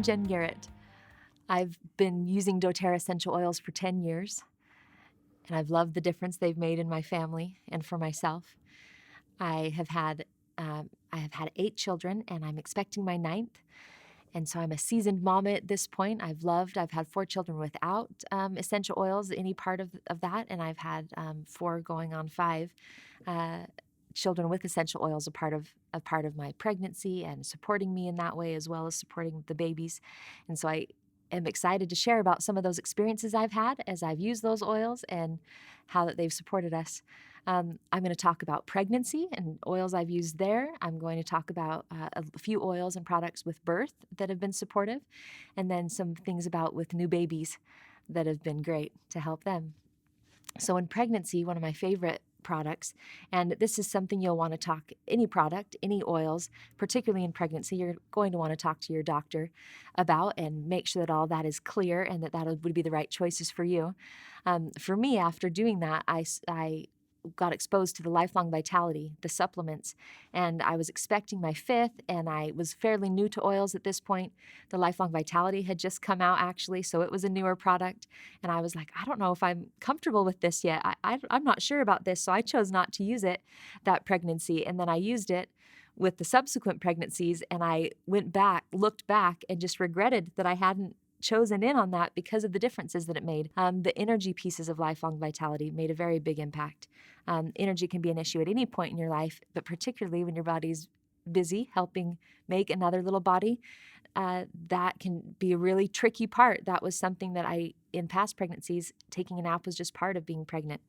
Jenn Garrett. I've been using doTERRA essential oils for 10 years, and I've loved the difference they've made in my family and for myself. I have had 8 children, and I'm expecting my 9th. And so I'm a seasoned mama at this point. I've had 4 children without essential oils, any part of that, and I've had 4 going on 5 children with essential oils, a part of my pregnancy and supporting me in that way, as well as supporting the babies. And so I am excited to share about some of those experiences I've had as I've used those oils and how that they've supported us. I'm going to talk about pregnancy and oils I've used there. I'm going to talk about a few oils and products with birth that have been supportive, and then some things about with new babies that have been great to help them. So in pregnancy, one of my favorite products, and this is something you'll want to talk, any product, any oils, particularly in pregnancy, you're going to want to talk to your doctor about and make sure that all that is clear and that would be the right choices for you. For me, after doing that, I got exposed to the Lifelong Vitality, the supplements, and I was expecting my 5th, and I was fairly new to oils at this point. The Lifelong Vitality had just come out, actually, so it was a newer product, and I was like, I don't know if I'm comfortable with this yet. I'm not sure about this, so I chose not to use it that pregnancy, and then I used it with the subsequent pregnancies, and I looked back, and just regretted that I hadn't chosen in on that because of the differences that it made. The energy pieces of Lifelong Vitality made a very big impact. Energy can be an issue at any point in your life, but particularly when your body's busy helping make another little body, that can be a really tricky part. That was something that in past pregnancies, taking a nap was just part of being pregnant.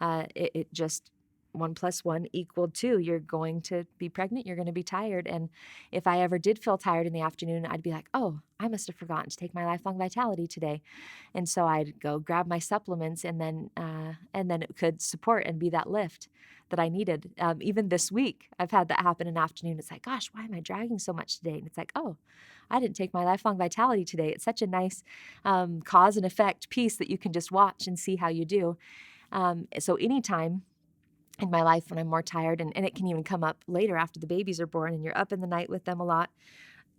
It just 1 + 1 = 2. You're going to be pregnant, you're going to be tired. And if I ever did feel tired in the afternoon, I'd be like, oh, I must have forgotten to take my Lifelong Vitality today. And so I'd go grab my supplements, and then it could support and be that lift that I needed. Even this week, I've had that happen in the afternoon. It's like, gosh, why am I dragging so much today? And it's like, oh, I didn't take my Lifelong Vitality today. It's such a nice cause and effect piece that you can just watch and see how you do. So anytime in my life when I'm more tired, and it can even come up later after the babies are born and you're up in the night with them a lot,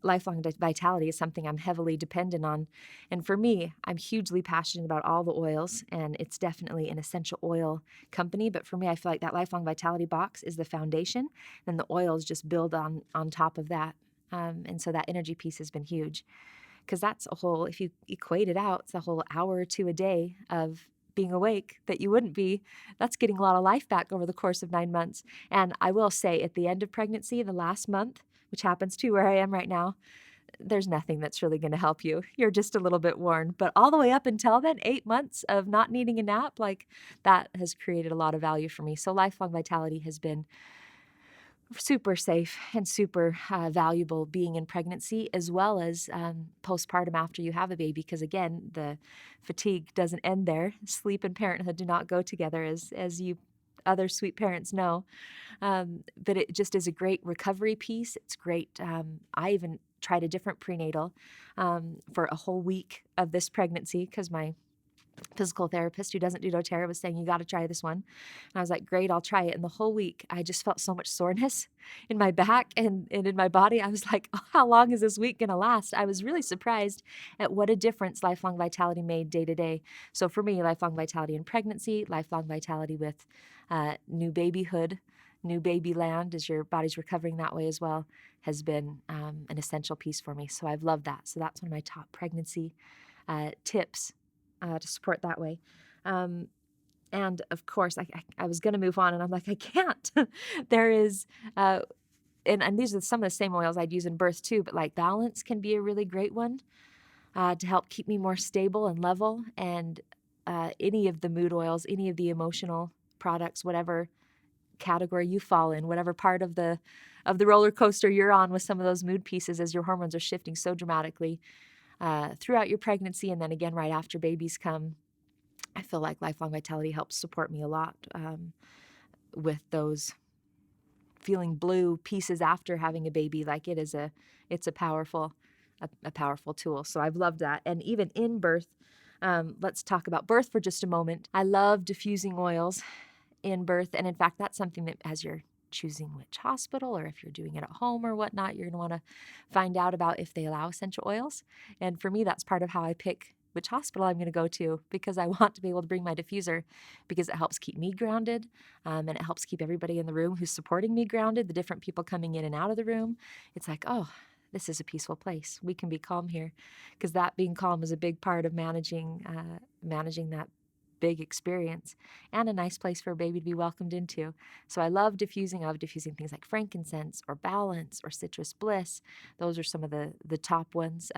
Lifelong Vitality is something I'm heavily dependent on. And for me, I'm hugely passionate about all the oils, and it's definitely an essential oil company. But for me, I feel like that Lifelong Vitality box is the foundation, and the oils just build on top of that. And so that energy piece has been huge, because that's if you equate it out, it's a whole hour or 2 a day of being awake that you wouldn't be. That's getting a lot of life back over the course of 9 months. And I will say, at the end of pregnancy, the last month, which happens to where I am right now, there's nothing that's really going to help you. You're just a little bit worn. But all the way up until then, 8 months of not needing a nap, like that has created a lot of value for me. So Lifelong Vitality has been super safe and super valuable being in pregnancy, as well as postpartum after you have a baby, because again, the fatigue doesn't end there. Sleep and parenthood do not go together, as you other sweet parents know. But it just is a great recovery piece. It's great. I even tried a different prenatal for a whole week of this pregnancy, because my physical therapist, who doesn't do doTERRA, was saying, you got to try this one. And I was like, great, I'll try it. And the whole week, I just felt so much soreness in my back and in my body. I was like, oh, how long is this week going to last? I was really surprised at what a difference Lifelong Vitality made day to day. So for me, Lifelong Vitality in pregnancy, Lifelong Vitality with new babyhood, new baby land, as your body's recovering that way as well, has been an essential piece for me. So I've loved that. So that's one of my top pregnancy tips to support that way. And of course, I was going to move on, and I'm like, I can't. There is, and these are some of the same oils I'd use in birth too, but like Balance can be a really great one to help keep me more stable and level. And any of the mood oils, any of the emotional products, whatever category you fall in, whatever part of the roller coaster you're on with some of those mood pieces, as your hormones are shifting so dramatically throughout your pregnancy, and then again right after babies come, I feel like Lifelong Vitality helps support me a lot with those feeling blue pieces after having a baby. Like it's a powerful tool. So I've loved that. And even in birth, let's talk about birth for just a moment. I love diffusing oils in birth, and in fact, that's something that as you're choosing which hospital or if you're doing it at home or whatnot, you're going to want to find out about if they allow essential oils. And for me, that's part of how I pick which hospital I'm going to go to, because I want to be able to bring my diffuser, because it helps keep me grounded, and it helps keep everybody in the room who's supporting me grounded, the different people coming in and out of the room. It's like, oh, this is a peaceful place. We can be calm here, because that being calm is a big part of managing that big experience, and a nice place for a baby to be welcomed into. So I love diffusing. I love diffusing things like frankincense or balance or citrus bliss. Those are some of the top ones.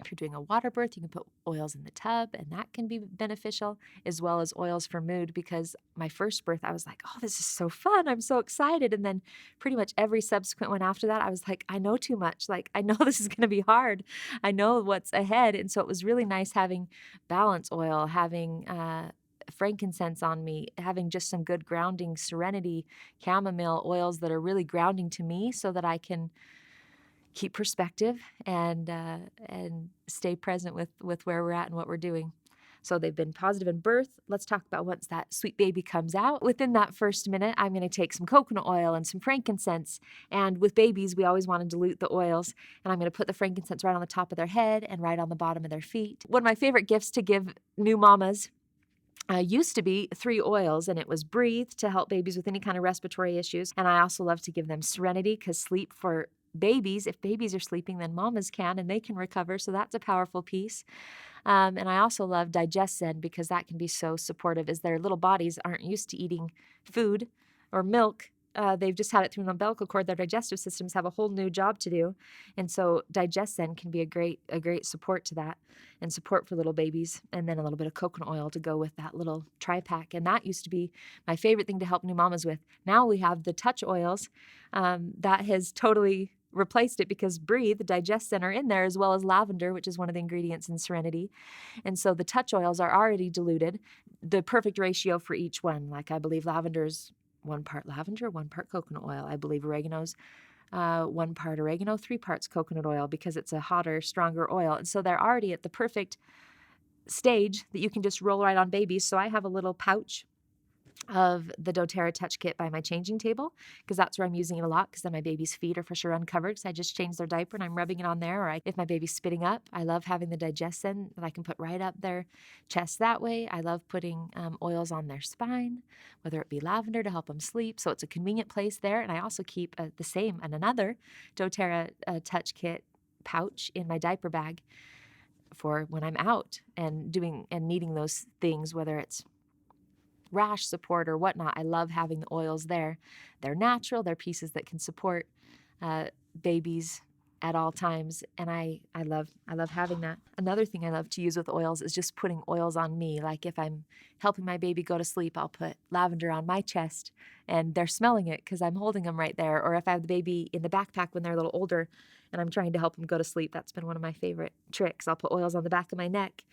If you're doing a water birth, you can put oils in the tub, and that can be beneficial, as well as oils for mood, because my first birth, I was like, oh, this is so fun. I'm so excited. And then pretty much every subsequent one after that, I was like, I know too much. Like, I know this is going to be hard. I know what's ahead. And so it was really nice having balance oil, having frankincense on me, having just some good grounding, serenity, chamomile oils that are really grounding to me, so that I can keep perspective and stay present with where we're at and what we're doing. So they've been positive in birth. Let's talk about once that sweet baby comes out. Within that first minute, I'm going to take some coconut oil and some frankincense. And with babies, we always want to dilute the oils. And I'm going to put the frankincense right on the top of their head and right on the bottom of their feet. One of my favorite gifts to give new mamas used to be 3 oils, and it was Breathe to help babies with any kind of respiratory issues. And I also love to give them Serenity, because sleep for babies, if babies are sleeping, then mamas can, and they can recover. So that's a powerful piece. And I also love Digest Zen, because that can be so supportive, as their little bodies aren't used to eating food or milk. They've just had it through an umbilical cord. Their digestive systems have a whole new job to do. And so Digest Zen can be a great support to that, and support for little babies. And then a little bit of coconut oil to go with that little tri-pack. And that used to be my favorite thing to help new mamas with. Now we have the touch oils. That has totally replaced it, because Breathe, the Digest Zen, are in there, as well as lavender, which is one of the ingredients in Serenity. And so the touch oils are already diluted, the perfect ratio for each one. Like, I believe lavender's 1 part lavender, 1 part coconut oil. I believe oregano's 1 part oregano, 3 parts coconut oil, because it's a hotter, stronger oil. And so they're already at the perfect stage that you can just roll right on babies. So I have a little pouch of the doTERRA Touch Kit by my changing table, because that's where I'm using it a lot, because then my baby's feet are for sure uncovered, because I just changed their diaper and I'm rubbing it on there. Or if my baby's spitting up, I love having the Digest Zen that I can put right up their chest that way. I love putting oils on their spine, whether it be lavender to help them sleep. So it's a convenient place there. And I also keep the same and another doTERRA Touch Kit pouch in my diaper bag for when I'm out and doing and needing those things, whether it's rash support or whatnot. I love having the oils there. They're natural. They're pieces that can support babies at all times, and I love having that. Another thing I love to use with oils is just putting oils on me. Like, if I'm helping my baby go to sleep, I'll put lavender on my chest, and they're smelling it because I'm holding them right there. Or if I have the baby in the backpack when they're a little older and I'm trying to help them go to sleep, that's been one of my favorite tricks. I'll put oils on the back of my neck,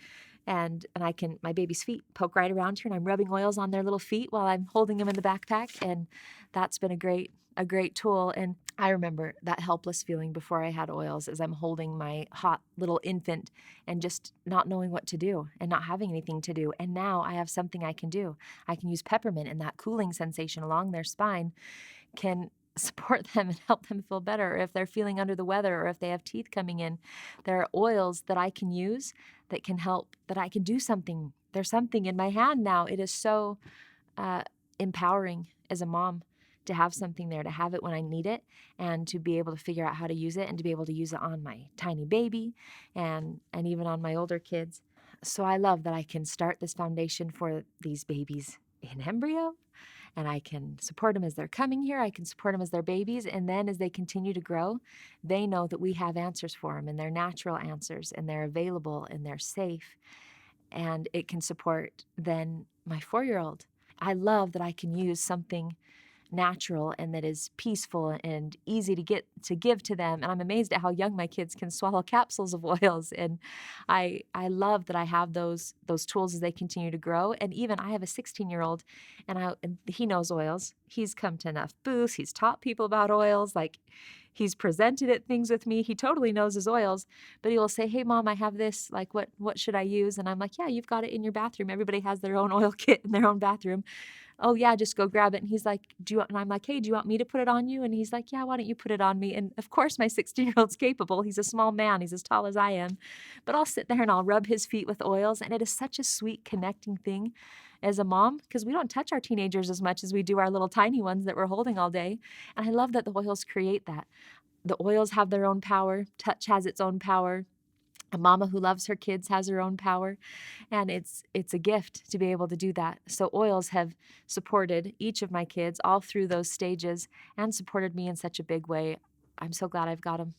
and I can, my baby's feet poke right around here, and I'm rubbing oils on their little feet while I'm holding them in the backpack, and that's been a great tool. And I remember that helpless feeling before I had oils, as I'm holding my hot little infant and just not knowing what to do and not having anything to do. And now I have something I can do. I can use peppermint, and that cooling sensation along their spine can support them and help them feel better. Or if they're feeling under the weather, or if they have teeth coming in, there are oils that I can use that can help, that I can do something. There's something in my hand now. It is so empowering as a mom to have something there, to have it when I need it, and to be able to figure out how to use it, and to be able to use it on my tiny baby and even on my older kids. So I love that I can start this foundation for these babies in embryo, and I can support them as they're coming here. I can support them as they're babies. And then as they continue to grow, they know that we have answers for them, and they're natural answers, and they're available, and they're safe. And it can support then my 4-year-old. I love that I can use something natural and that is peaceful and easy to give to them. And I'm amazed at how young my kids can swallow capsules of oils. And I love that I have those tools as they continue to grow. And even I have a 16-year-old, and he knows oils. He's come to enough booths. He's taught people about oils. Like, he's presented at things with me. He totally knows his oils, but he will say, "Hey, Mom, I have this. Like, what should I use?" And I'm like, "Yeah, you've got it in your bathroom. Everybody has their own oil kit in their own bathroom." "Oh, yeah, just go grab it." And he's like, "Do you want," and I'm like, "Hey, do you want me to put it on you?" And he's like, "Yeah, why don't you put it on me?" And of course, my 16-year-old's capable. He's a small man. He's as tall as I am. But I'll sit there and I'll rub his feet with oils. And it is such a sweet connecting thing as a mom, because we don't touch our teenagers as much as we do our little tiny ones that we're holding all day. And I love that the oils create that. The oils have their own power. Touch has its own power. A mama who loves her kids has her own power, and it's a gift to be able to do that. So oils have supported each of my kids all through those stages and supported me in such a big way. I'm so glad I've got them.